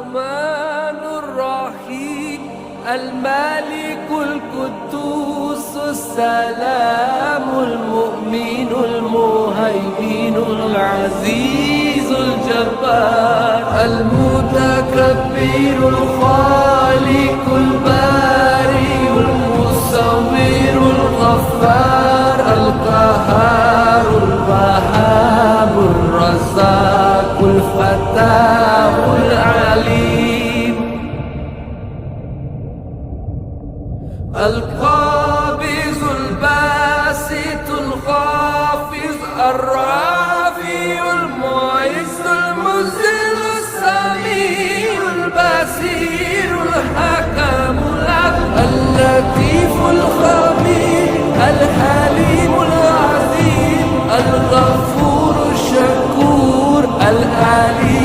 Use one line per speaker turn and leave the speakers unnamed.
الرحمن الرحيم الملك القدوس السلام المؤمن المهيمن العزيز الجبار المتكبر الخالق البارئ المصور الغفار القهار الوهاب الرزاق الفتاح العليم القابض الباسط الخافض الرافع المعز المذل السميع البصير الحكم العدل اللطيف الخبير الحليم العظيم الغفور الشكور العليم